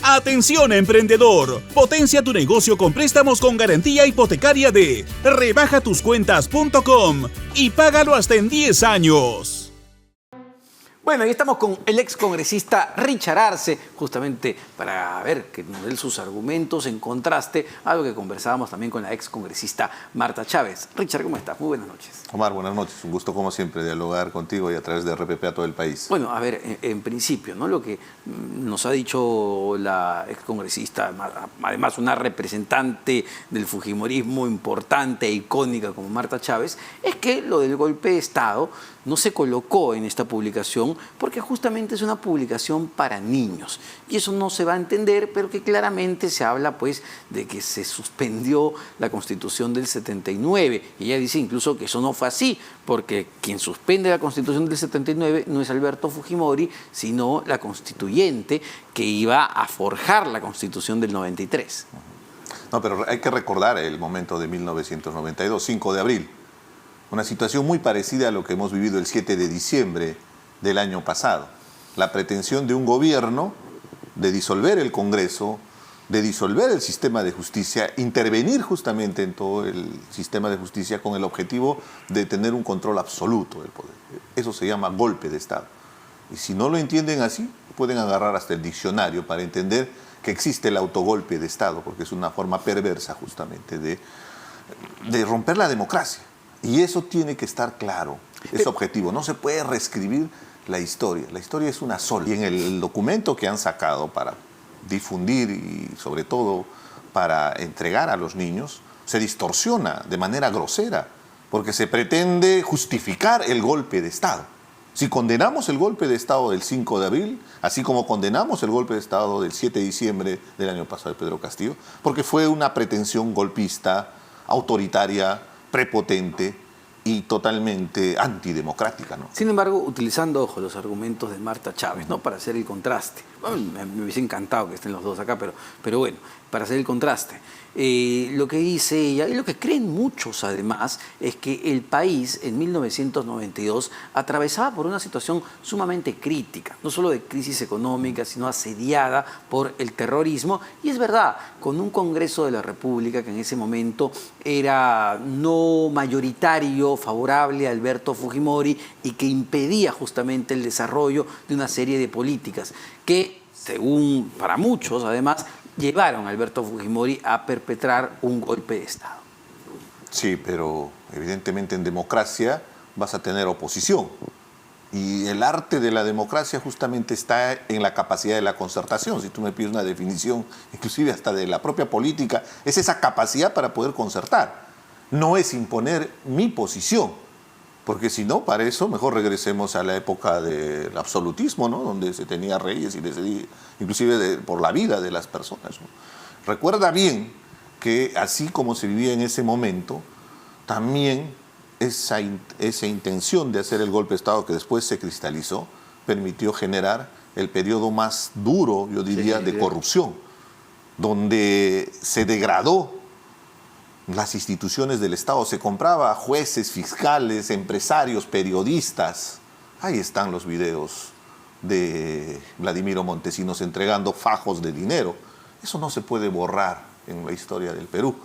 Atención emprendedor, potencia tu negocio con préstamos con garantía hipotecaria de rebajatuscuentas.com y págalo hasta en 10 años. Bueno, y estamos con el excongresista Richard Arce, justamente para ver que nos dé sus argumentos en contraste a lo que conversábamos también con la excongresista Marta Chávez. Richard, ¿cómo estás? Muy buenas noches. Omar, buenas noches. Un gusto, como siempre, dialogar contigo y a través de RPP a todo el país. Bueno, a ver, en principio, ¿no? Lo que nos ha dicho la excongresista, además una representante del fujimorismo importante e icónica como Marta Chávez, es que lo del golpe de Estado no se colocó en esta publicación porque justamente es una publicación para niños. Y eso no se va a entender, pero que claramente se habla pues de que se suspendió la Constitución del 79. Y ella dice incluso que eso no fue así, porque quien suspende la Constitución del 79 no es Alberto Fujimori, sino la constituyente que iba a forjar la Constitución del 93. No, pero hay que recordar el momento de 1992, 5 de abril. Una situación muy parecida a lo que hemos vivido el 7 de diciembre del año pasado. La pretensión de un gobierno de disolver el Congreso, de disolver el sistema de justicia, intervenir justamente en todo el sistema de justicia con el objetivo de tener un control absoluto del poder. Eso se llama golpe de Estado. Y si no lo entienden así, pueden agarrar hasta el diccionario para entender que existe el autogolpe de Estado, porque es una forma perversa justamente de romper la democracia. Y eso tiene que estar claro, es objetivo. No se puede reescribir la historia es una sola. Y en el documento que han sacado para difundir y sobre todo para entregar a los niños, se distorsiona de manera grosera, porque se pretende justificar el golpe de Estado. Si condenamos el golpe de Estado del 5 de abril, así como condenamos el golpe de Estado del 7 de diciembre del año pasado de Pedro Castillo, porque fue una pretensión golpista, autoritaria, prepotente y totalmente antidemocrática, ¿no? Sin embargo, utilizando los argumentos de Marta Chávez, ¿no? Para hacer el contraste. Bueno, me hubiese encantado que estén los dos acá, pero bueno, para hacer el contraste. Lo que dice ella, y lo que creen muchos además, es que el país en 1992 atravesaba por una situación sumamente crítica, no solo de crisis económica, sino asediada por el terrorismo. Y es verdad, con un Congreso de la República que en ese momento era no mayoritario, favorable a Alberto Fujimori y que impedía justamente el desarrollo de una serie de políticas que, según para muchos además, llevaron a Alberto Fujimori a perpetrar un golpe de Estado. Sí, pero evidentemente en democracia vas a tener oposición. Y el arte de la democracia justamente está en la capacidad de la concertación. Si tú me pides una definición, inclusive hasta de la propia política, es esa capacidad para poder concertar. No es imponer mi posición. Porque si no, para eso mejor regresemos a la época del absolutismo, ¿no? Donde se tenía reyes y decidía, inclusive por la vida de las personas, ¿no? Recuerda bien que así como se vivía en ese momento, también esa intención de hacer el golpe de Estado que después se cristalizó, permitió generar el periodo más duro, yo diría, de corrupción, donde se degradó las instituciones del Estado, se compraba a jueces, fiscales, empresarios, periodistas. Ahí están los videos de Vladimiro Montesinos entregando fajos de dinero. Eso no se puede borrar en la historia del Perú.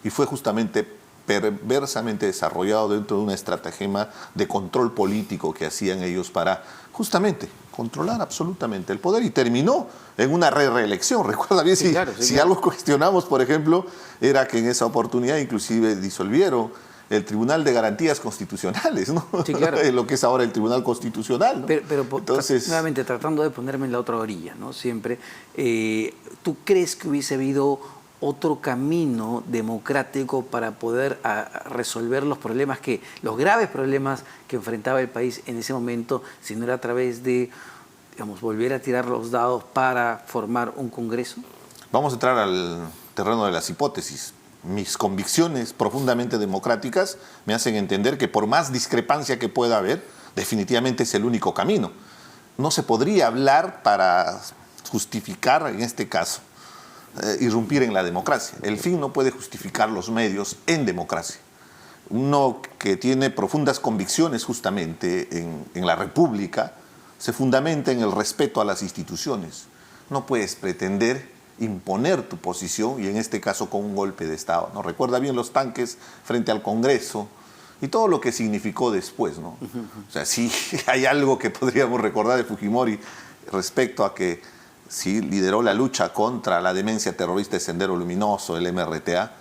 Y fue justamente perversamente desarrollado dentro de una estratagema de control político que hacían ellos para justamente controlar absolutamente el poder, y terminó en una reelección. Recuerda bien, si algo cuestionamos, por ejemplo, era que en esa oportunidad inclusive disolvieron el Tribunal de Garantías Constitucionales, ¿no? Sí, claro. Lo que es ahora el Tribunal Constitucional, ¿no? Pero entonces, nuevamente, tratando de ponerme en la otra orilla, ¿no? Siempre, ¿tú crees que hubiese habido otro camino democrático para poder resolver los problemas los graves problemas que enfrentaba el país en ese momento, si no era a través de, digamos, volver a tirar los dados para formar un Congreso? Vamos a entrar al terreno de las hipótesis. Mis convicciones profundamente democráticas me hacen entender que por más discrepancia que pueda haber, definitivamente es el único camino. No se podría hablar para justificar, en este caso, irrumpir en la democracia. El fin no puede justificar los medios en democracia. Uno que tiene profundas convicciones justamente en la República se fundamenta en el respeto a las instituciones. no puedes pretender imponer tu posición, y en este caso con un golpe de Estado, ¿no? Recuerda bien los tanques frente al Congreso y todo lo que significó después, ¿no? O sea, sí hay algo que podríamos recordar de Fujimori respecto a que sí lideró la lucha contra la demencia terrorista de Sendero Luminoso, el MRTA,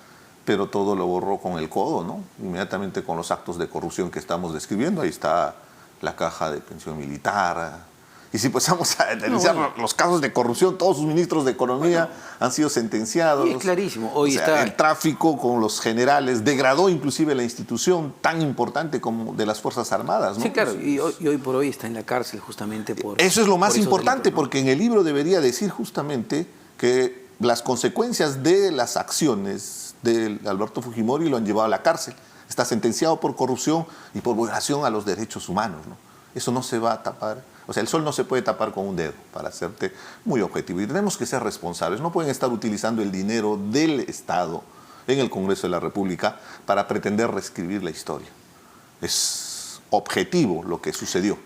pero todo lo borró con el codo, ¿no? Inmediatamente con los actos de corrupción que estamos describiendo. Ahí está la caja de pensión militar. Y si empezamos a analizar los casos de corrupción, todos sus ministros de Economía han sido sentenciados. Es clarísimo. Hoy el tráfico con los generales degradó inclusive la institución tan importante como de las Fuerzas Armadas, ¿no? Sí, claro. Y hoy por hoy está en la cárcel justamente por... Eso es lo más importante, delitos, ¿no? porque en el libro debería decir justamente que las consecuencias de las acciones de Alberto Fujimori lo han llevado a la cárcel. Está sentenciado por corrupción y por violación a los derechos humanos, ¿no? Eso no se va a tapar. O sea, el sol no se puede tapar con un dedo, para hacerte muy objetivo. Y tenemos que ser responsables. No pueden estar utilizando el dinero del Estado en el Congreso de la República para pretender reescribir la historia. Es objetivo lo que sucedió.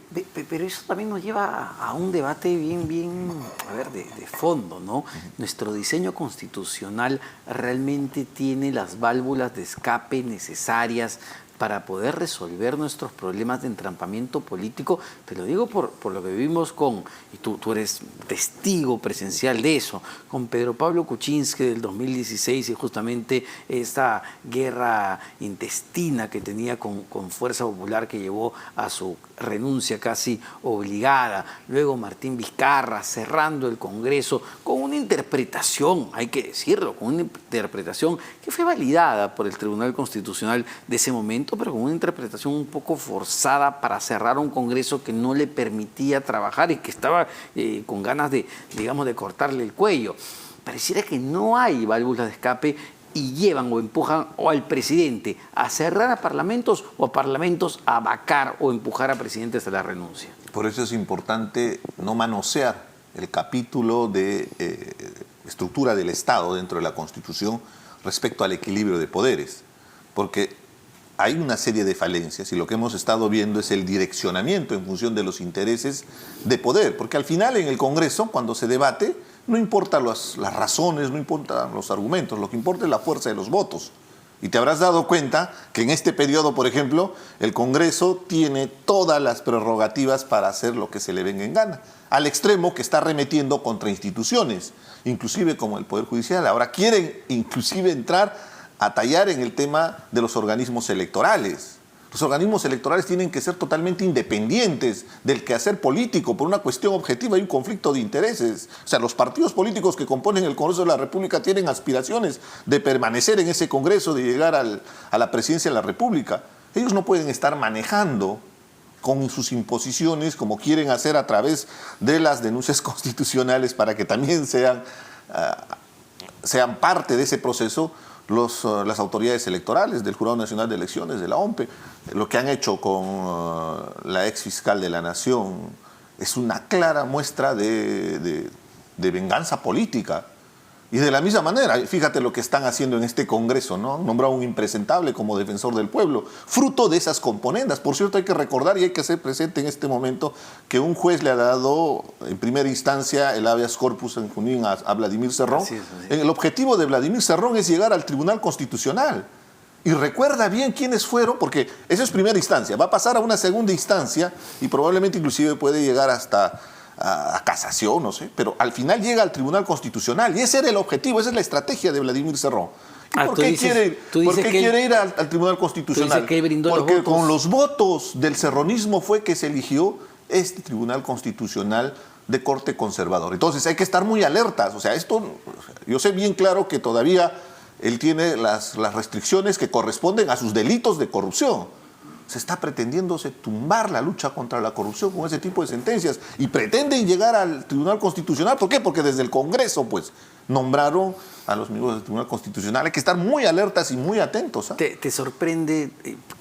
Pero eso también nos lleva a un debate bien, a ver, de fondo, ¿no? Nuestro diseño constitucional realmente tiene las válvulas de escape necesarias para poder resolver nuestros problemas de entrampamiento político. Te lo digo por lo que vivimos y tú eres testigo presencial de eso, con Pedro Pablo Kuczynski del 2016 y justamente esta guerra intestina que tenía con Fuerza Popular que llevó a su renuncia casi obligada. Luego Martín Vizcarra cerrando el Congreso con una interpretación, hay que decirlo, con una interpretación que fue validada por el Tribunal Constitucional de ese momento, pero con una interpretación un poco forzada para cerrar un Congreso que no le permitía trabajar y que estaba con ganas de cortarle el cuello. Pareciera que no hay válvulas de escape y llevan o empujan o al presidente a cerrar a parlamentos o a parlamentos a vacar o empujar a presidentes a la renuncia. Por eso es importante no manosear el capítulo de estructura del Estado dentro de la Constitución respecto al equilibrio de poderes, porque hay una serie de falencias y lo que hemos estado viendo es el direccionamiento en función de los intereses de poder, porque al final en el Congreso, cuando se debate, no importan las razones, no importan los argumentos, lo que importa es la fuerza de los votos. Y te habrás dado cuenta que en este periodo, por ejemplo, el Congreso tiene todas las prerrogativas para hacer lo que se le venga en gana, al extremo que está arremetiendo contra instituciones, inclusive como el Poder Judicial. Ahora quieren inclusive entrar a tallar en el tema de los organismos electorales. Los organismos electorales tienen que ser totalmente independientes del quehacer político por una cuestión objetiva y un conflicto de intereses. O sea, los partidos políticos que componen el Congreso de la República tienen aspiraciones de permanecer en ese Congreso, de llegar a la presidencia de la República. Ellos no pueden estar manejando con sus imposiciones como quieren hacer a través de las denuncias constitucionales para que también sean parte de ese proceso las autoridades electorales del Jurado Nacional de Elecciones, de la OMPE. Lo que han hecho con la ex fiscal de la Nación es una clara muestra de venganza política. Y de la misma manera, fíjate lo que están haciendo en este Congreso, ¿no? Han nombrado un impresentable como defensor del pueblo, fruto de esas componendas. Por cierto, hay que recordar y hay que hacer presente en este momento que un juez le ha dado en primera instancia el habeas corpus en Junín a Vladimir Cerrón. Así es. El objetivo de Vladimir Cerrón es llegar al Tribunal Constitucional. Y recuerda bien quiénes fueron, porque esa es primera instancia. Va a pasar a una segunda instancia y probablemente inclusive puede llegar hasta a casación, no sé, pero al final llega al Tribunal Constitucional y ese era el objetivo, esa es la estrategia de Vladimir Cerrón. ¿Por qué quiere ir al Tribunal Constitucional? Porque con los votos del cerronismo fue que se eligió este Tribunal Constitucional de corte conservador. Entonces hay que estar muy alertas. O sea, yo sé bien claro que todavía él tiene las restricciones que corresponden a sus delitos de corrupción. Se está pretendiéndose tumbar la lucha contra la corrupción con ese tipo de sentencias y pretenden llegar al Tribunal Constitucional. ¿Por qué? Porque desde el Congreso, pues, nombraron a los miembros del Tribunal Constitucional. Hay que estar muy alertas y muy atentos. ¿Te sorprende,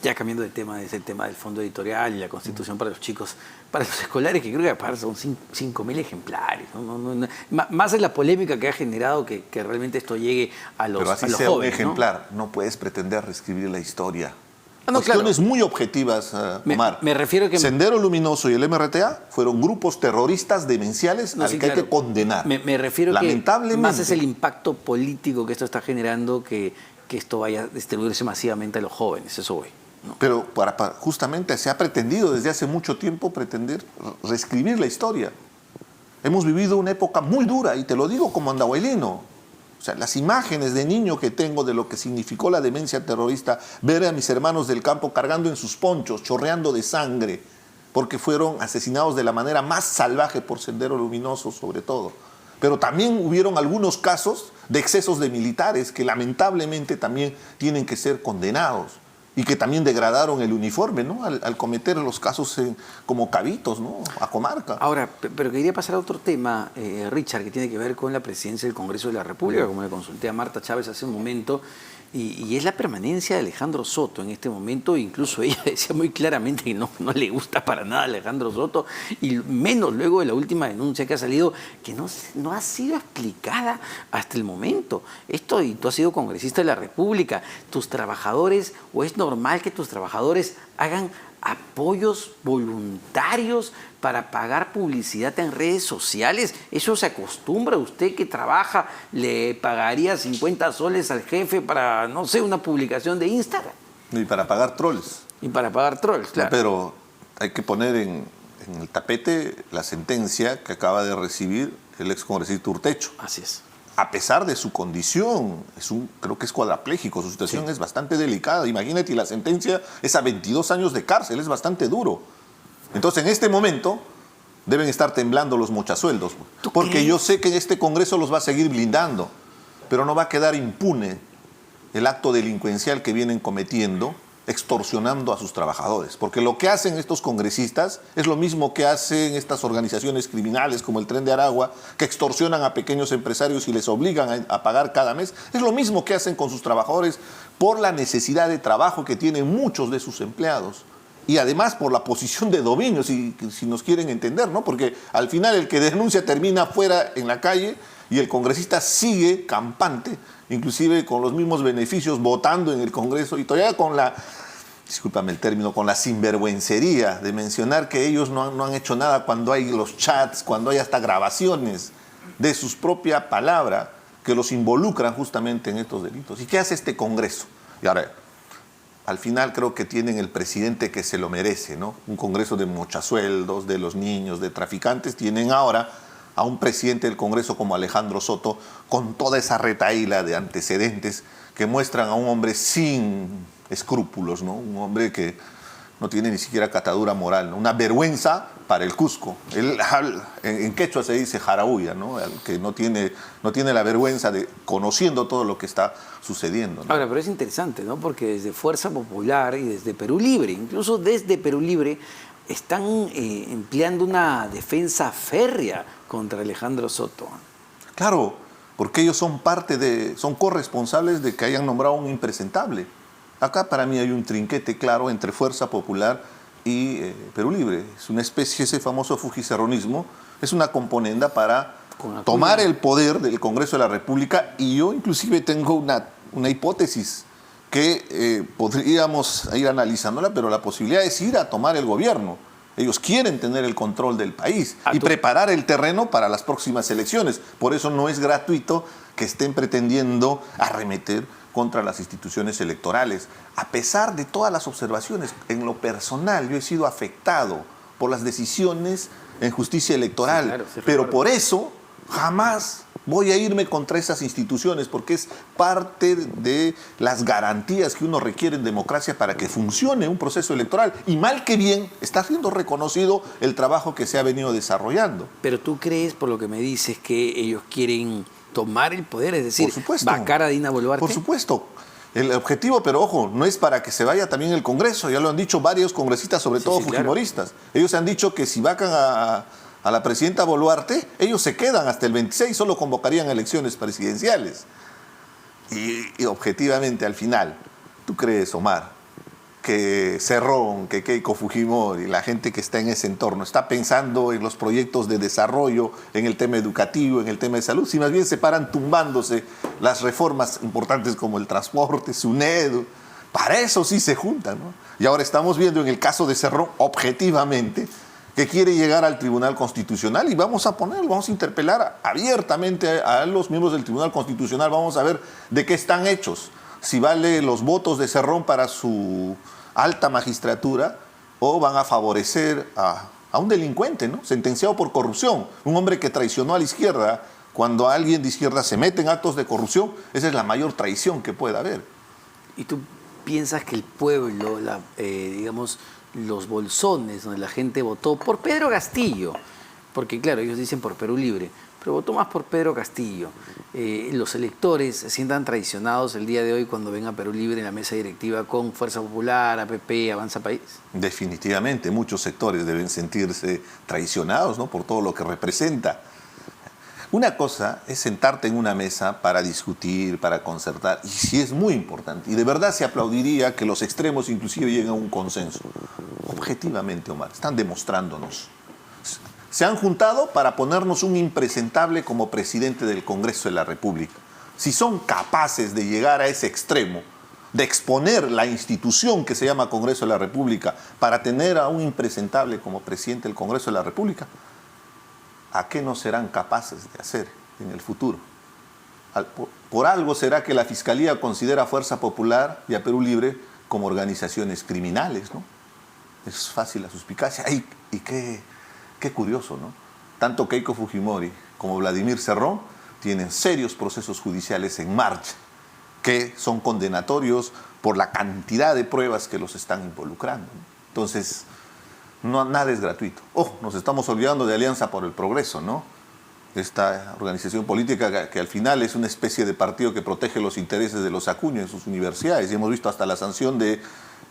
ya cambiando de tema, es el tema del fondo editorial y la Constitución para los chicos, para los escolares, que creo que son 5.000 ejemplares? No, más es la polémica que ha generado que realmente esto llegue a los jóvenes. Pero así sea un ejemplar, ¿no? No puedes pretender reescribir la historia. No, Cuestiones claro. muy objetivas, Omar. Me refiero que... Sendero Luminoso y el MRTA fueron grupos terroristas demenciales No, al sí, que hay claro. que condenar. Me refiero que Lamentablemente. más es el impacto político que esto está generando que esto vaya a distribuirse masivamente a los jóvenes, eso voy. ¿No? Pero justamente se ha pretendido desde hace mucho tiempo reescribir la historia. Hemos vivido una época muy dura, y te lo digo como andahuaylino. O sea, las imágenes de niño que tengo de lo que significó la demencia terrorista, ver a mis hermanos del campo cargando en sus ponchos, chorreando de sangre, porque fueron asesinados de la manera más salvaje por Sendero Luminoso, sobre todo. Pero también hubieron algunos casos de excesos de militares que lamentablemente también tienen que ser condenados y que también degradaron el uniforme, ¿no? Al cometer los casos como cabitos, ¿no? A comarca. Ahora, pero quería pasar a otro tema, Richard, que tiene que ver con la presidencia del Congreso de la República, como le consulté a Marta Chávez hace un momento, y es la permanencia de Alejandro Soto en este momento. Incluso ella decía muy claramente que no le gusta para nada a Alejandro Soto, y menos luego de la última denuncia que ha salido, que no ha sido explicada hasta el momento. Esto, y tú has sido congresista de la República, tus trabajadores, o es normal que tus trabajadores hagan apoyos voluntarios para pagar publicidad en redes sociales. ¿Eso se acostumbra? ¿Usted que trabaja le pagaría 50 soles al jefe para, no sé, una publicación de Instagram? Y para pagar trolls. Y para pagar trolls, claro. No, pero hay que poner en el tapete la sentencia que acaba de recibir el excongresista Urtecho. Así es. A pesar de su condición, creo que es cuadrapléjico, su situación es bastante delicada. Imagínate, y la sentencia es a 22 años de cárcel, es bastante duro. Entonces, en este momento, deben estar temblando los mochasueldos. Porque crees? yo sé que en este Congreso los va a seguir blindando, pero no va a quedar impune el acto delincuencial que vienen cometiendo, extorsionando a sus trabajadores. Porque lo que hacen estos congresistas es lo mismo que hacen estas organizaciones criminales como el Tren de Aragua, que extorsionan a pequeños empresarios y les obligan a pagar cada mes. Es lo mismo que hacen con sus trabajadores por la necesidad de trabajo que tienen muchos de sus empleados. Y además por la posición de dominio, si nos quieren entender, ¿no? Porque al final el que denuncia termina fuera en la calle y el congresista sigue campante, inclusive con los mismos beneficios, votando en el Congreso, y todavía con discúlpame el término, con la sinvergüencería de mencionar que ellos no han hecho nada cuando hay los chats, cuando hay hasta grabaciones de sus propias palabras que los involucran justamente en estos delitos. ¿Y qué hace este Congreso? Y ahora, al final creo que tienen el presidente que se lo merece, ¿no? Un Congreso de mochasueldos, de los niños, de traficantes. Tienen ahora a un presidente del Congreso como Alejandro Soto, con toda esa retahíla de antecedentes que muestran a un hombre sin escrúpulos, ¿no? Un hombre que no tiene ni siquiera catadura moral, ¿no? Una vergüenza para el Cusco. Él, en quechua se dice jarauya, ¿no? Que no tiene la vergüenza de conociendo todo lo que está sucediendo, ¿no? Ahora, pero es interesante, ¿no? Porque desde Fuerza Popular y desde Perú Libre, incluso desde Perú Libre, están empleando una defensa férrea contra Alejandro Soto. Claro, porque ellos son son corresponsables de que hayan nombrado un impresentable. Acá para mí hay un trinquete claro entre Fuerza Popular y Perú Libre. Es una especie, ese famoso fujicerronismo, es una componenda para tomar el poder del Congreso de la República, y yo inclusive tengo una hipótesis que podríamos ir analizándola, pero la posibilidad es ir a tomar el gobierno. Ellos quieren tener el control del país y preparar el terreno para las próximas elecciones. Por eso no es gratuito que estén pretendiendo arremeter contra las instituciones electorales. A pesar de todas las observaciones, en lo personal yo he sido afectado por las decisiones en justicia electoral, sí, claro, pero por eso jamás voy a irme contra esas instituciones, porque es parte de las garantías que uno requiere en democracia para que funcione un proceso electoral. Y mal que bien, está siendo reconocido el trabajo que se ha venido desarrollando. Pero tú crees, por lo que me dices, que ellos quieren tomar el poder, es decir, por supuesto, vacar a Dina Boluarte. Por supuesto. El objetivo, pero ojo, no es para que se vaya también el Congreso. Ya lo han dicho varios congresistas, sobre todo fujimoristas. Claro. Ellos han dicho que si vacan a la presidenta Boluarte, ellos se quedan hasta el 26, solo convocarían elecciones presidenciales. Y objetivamente, al final, ¿tú crees, Omar, que Cerrón, que Keiko Fujimori, la gente que está en ese entorno, está pensando en los proyectos de desarrollo, en el tema educativo, en el tema de salud? Si más bien se paran tumbándose las reformas importantes como el transporte, SUNEDU, Para eso sí se juntan, ¿no? Y ahora estamos viendo en el caso de Cerrón, objetivamente, que quiere llegar al Tribunal Constitucional y vamos a interpelar abiertamente a los miembros del Tribunal Constitucional, vamos a ver de qué están hechos, si vale los votos de Cerrón para su alta magistratura o van a favorecer a un delincuente, ¿no? Sentenciado por corrupción, un hombre que traicionó a la izquierda. Cuando alguien de izquierda se mete en actos de corrupción, esa es la mayor traición que puede haber. ¿Y tú piensas que el pueblo, digamos, los bolsones, donde la gente votó por Pedro Castillo, porque claro, ellos dicen por Perú Libre, pero votó más por Pedro Castillo, los electores se sientan traicionados el día de hoy cuando ven a Perú Libre en la mesa directiva con Fuerza Popular, APP, Avanza País? Definitivamente, muchos sectores deben sentirse traicionados, ¿no? Por todo lo que representa. Una cosa es sentarte en una mesa para discutir, para concertar, y sí es muy importante. Y de verdad se aplaudiría que los extremos inclusive lleguen a un consenso. Objetivamente, Omar, están demostrándonos. Se han juntado para ponernos un impresentable como presidente del Congreso de la República. Si son capaces de llegar a ese extremo, de exponer la institución que se llama Congreso de la República para tener a un impresentable como presidente del Congreso de la República, ¿a qué no serán capaces de hacer en el futuro? Por algo será que la Fiscalía considera a Fuerza Popular y a Perú Libre como organizaciones criminales, ¿no? Es fácil la suspicacia. Y qué curioso, ¿no? Tanto Keiko Fujimori como Vladimir Cerrón tienen serios procesos judiciales en marcha que son condenatorios por la cantidad de pruebas que los están involucrando, ¿no? Entonces, nada es gratuito. Nos estamos olvidando de Alianza por el Progreso, ¿no? Esta organización política que al final es una especie de partido que protege los intereses de los Acuña en sus universidades. Y hemos visto hasta la sanción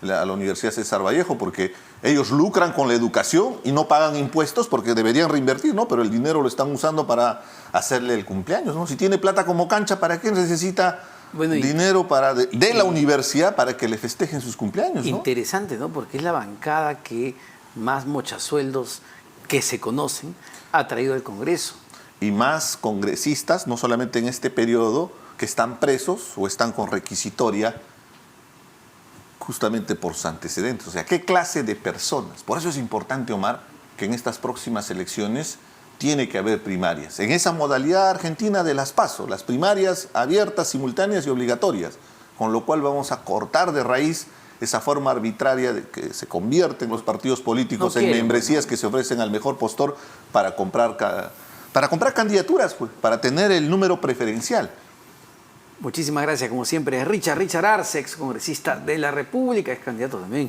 a la Universidad César Vallejo, porque ellos lucran con la educación y no pagan impuestos porque deberían reinvertir, ¿no? Pero el dinero lo están usando para hacerle el cumpleaños, ¿no? Si tiene plata como cancha, ¿para qué necesita dinero de la universidad para que le festejen sus cumpleaños, ¿no? Interesante, ¿no? Porque es la bancada que más mochasueldos que se conocen ha traído al Congreso. Y más congresistas, no solamente en este periodo, que están presos o están con requisitoria justamente por sus antecedentes. O sea, ¿qué clase de personas? Por eso es importante, Omar, que en estas próximas elecciones tiene que haber primarias. En esa modalidad argentina de las PASO, las primarias abiertas, simultáneas y obligatorias, con lo cual vamos a cortar de raíz esa forma arbitraria de que se convierten los partidos políticos en membresías que se ofrecen al mejor postor para comprar candidaturas, pues, para tener el número preferencial. Muchísimas gracias, como siempre, Richard Arce, ex congresista de la República, es candidato también